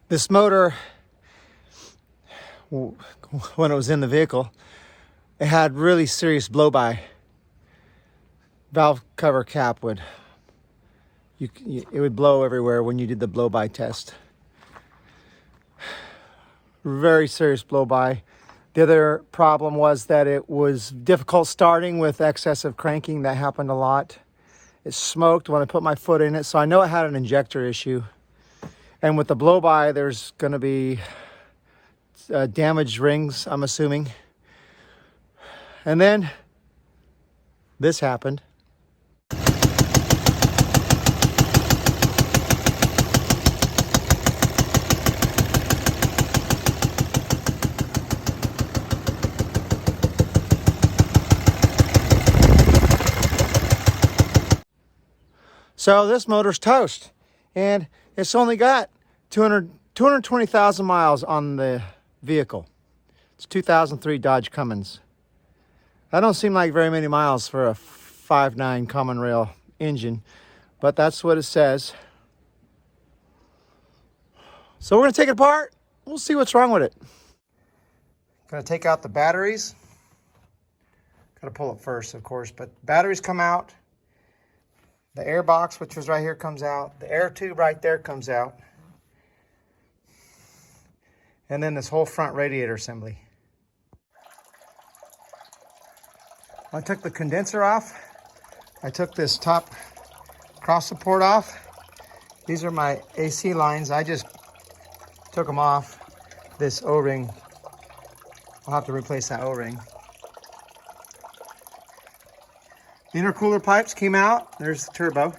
This motor, when it was in the vehicle, it had really serious blow-by. Valve cover cap would, it would blow everywhere when you did the blow-by test. Very serious blow-by. The other problem was that it was difficult starting with excessive cranking. That happened a lot. It smoked when I put my foot in it, so I know it had an injector issue. And with the blow-by, there's going to be damaged rings, I'm assuming. And then this happened. So this motor's toast, and it's only got 220,000 miles on the vehicle. It's 2003 Dodge Cummins. That don't seem like very many miles for a 5.9 common rail engine, but that's what it says. So we're gonna take it apart. We'll see what's wrong with it. Gonna take out the batteries. Gotta pull it first, of course, but batteries come out. The air box, which was right here, comes out. The air tube right there comes out. And then this whole front radiator assembly. I took the condenser off. I took this top cross support off. These are my AC lines. I just took them off. This O-ring, I'll have to replace that O-ring. The intercooler pipes came out. There's the turbo.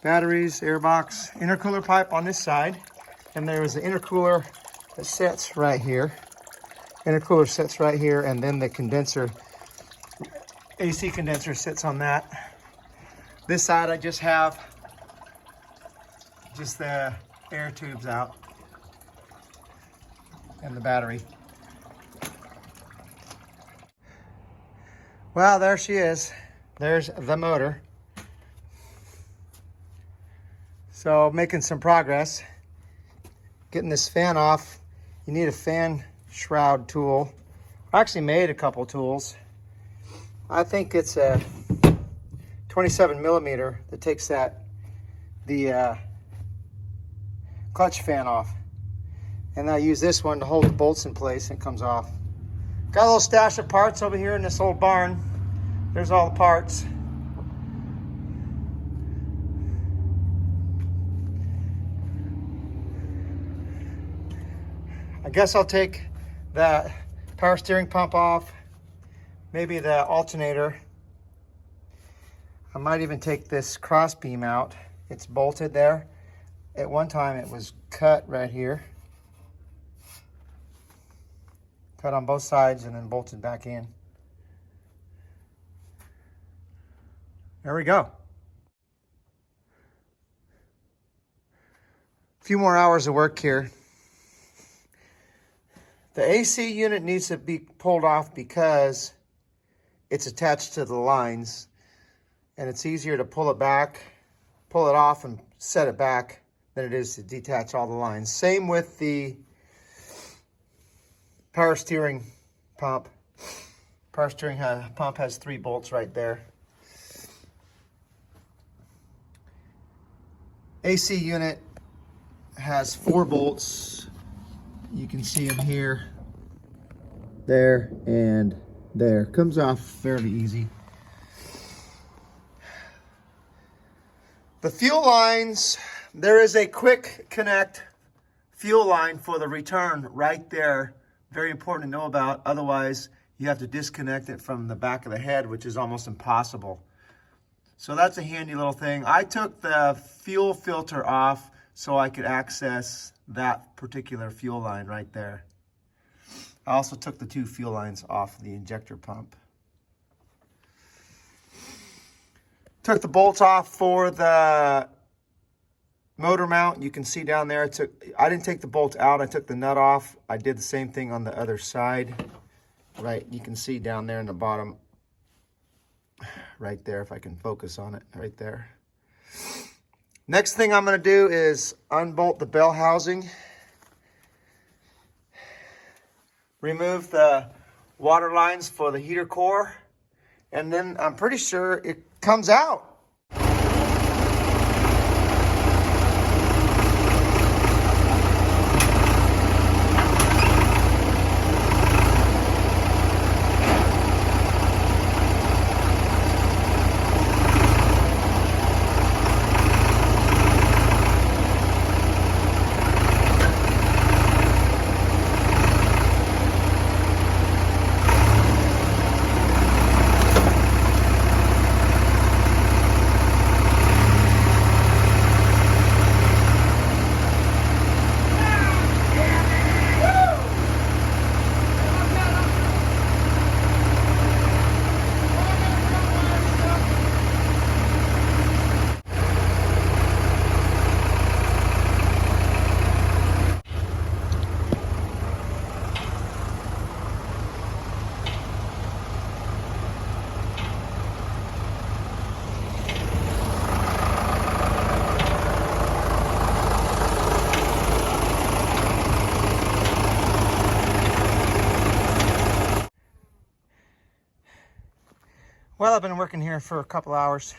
Batteries, airbox, intercooler pipe on this side. And there was the intercooler that sits right here. Intercooler sits right here, and then the condenser, AC condenser, sits on that. This side I just have just the air tubes out and the battery. Well, there she is. There's the motor. So making some progress. Getting this fan off. You need a fan shroud tool. I actually made a couple tools. I think it's a 27 millimeter that takes the clutch fan off. And I use this one to hold the bolts in place and it comes off. Got a little stash of parts over here in this old barn. There's all the parts. I guess I'll take the power steering pump off, maybe the alternator. I might even take this cross beam out. It's bolted there. At one time it was cut right here. Cut on both sides and then bolted back in. There we go. A few more hours of work here. The AC unit needs to be pulled off because it's attached to the lines, and it's easier to pull it off and set it back than it is to detach all the lines. Same with the power steering pump. Power steering pump has 3 bolts right there. AC unit has 4 bolts. You can see them here, there, and there. Comes off fairly easy. The fuel lines, there is a quick connect fuel line for the return right there. Very important to know about. Otherwise, you have to disconnect it from the back of the head, which is almost impossible. So that's a handy little thing. I took the fuel filter off so I could access that particular fuel line right there. I also took the 2 fuel lines off the injector pump. Took the bolts off for the motor mount. You can see down there, I didn't take the bolt out, I took the nut off. I did the same thing on the other side. Right, you can see down there in the bottom, right there, if I can focus on it, right there. Next thing I'm going to do is unbolt the bell housing, remove the water lines for the heater core, and then I'm pretty sure it comes out. Well, I've been working here for a couple hours.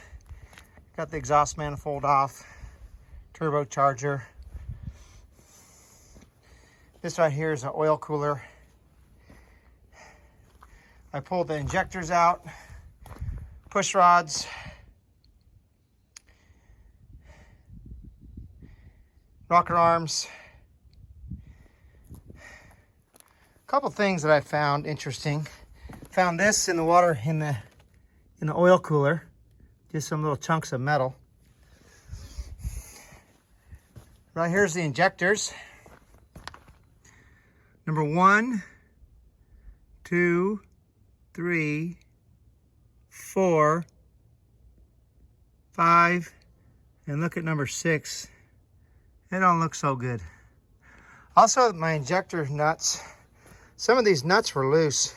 Got the exhaust manifold off, turbocharger. This right here is an oil cooler. I pulled the injectors out, push rods, rocker arms. A couple things that I found interesting. Found this in the water in the oil cooler, just some little chunks of metal. Right here's the injectors. Number 1, 2, 3, 4, 5, and look at number 6. They don't look so good. Also, my injector nuts. Some of these nuts were loose.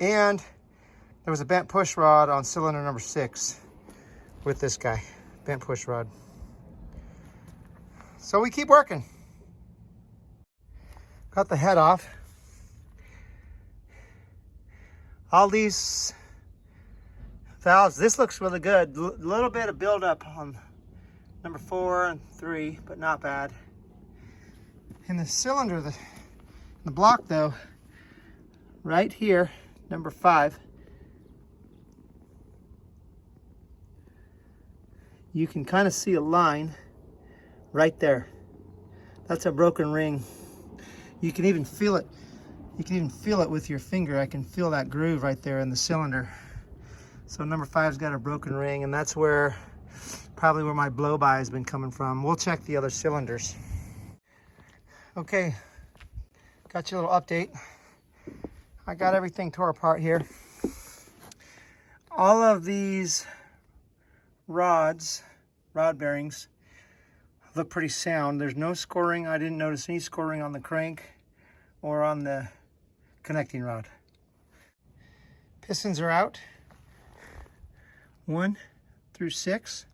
And there was a bent push rod on cylinder number 6 with this guy, bent push rod. So we keep working. Cut the head off. All these valves, this looks really good. A little bit of buildup on number 4 and 3, but not bad. In the cylinder, the block though, right here, number 5, you can kind of see a line right there. That's a broken ring. You can even feel it. You can even feel it with your finger. I can feel that groove right there in the cylinder. So number 5's got a broken ring, and that's probably where my blow-by has been coming from. We'll check the other cylinders. Okay, got you a little update. I got everything tore apart here. All of these rod bearings look pretty sound. There's no scoring. I didn't notice any scoring on the crank or on the connecting rod. Pistons are out. 1 through 6.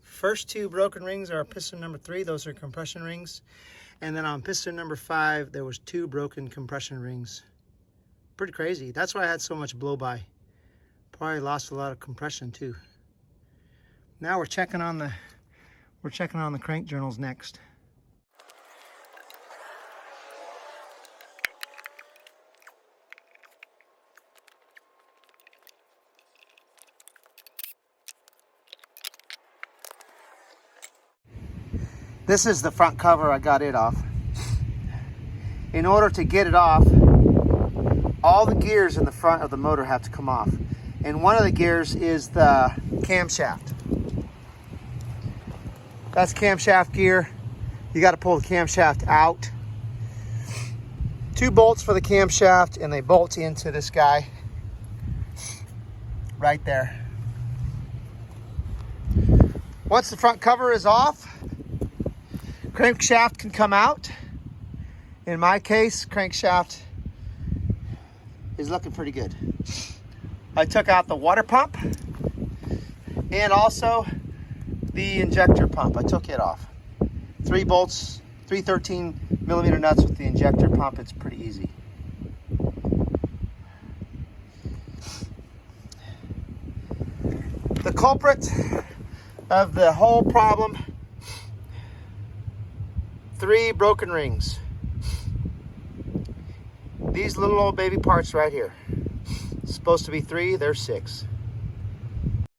First 2 broken rings are piston number 3. Those are compression rings. And then on piston number 5, there was 2 broken compression rings. Pretty crazy. That's why I had so much blow-by. Probably lost a lot of compression too. Now we're checking on the crank journals next. This is the front cover. I got it off. In order to get it off, all the gears in the front of the motor have to come off. And one of the gears is the camshaft. That's camshaft gear. You got to pull the camshaft out. 2 bolts for the camshaft, and they bolt into this guy right there. Once the front cover is off, crankshaft can come out. In my case, crankshaft is looking pretty good. I took out the water pump and also the injector pump. I took it off. 3 bolts, 3 13mm nuts with the injector pump. It's pretty easy. The culprit of the whole problem, 3 broken rings. These little old baby parts right here. It's supposed to be 3, there's 6.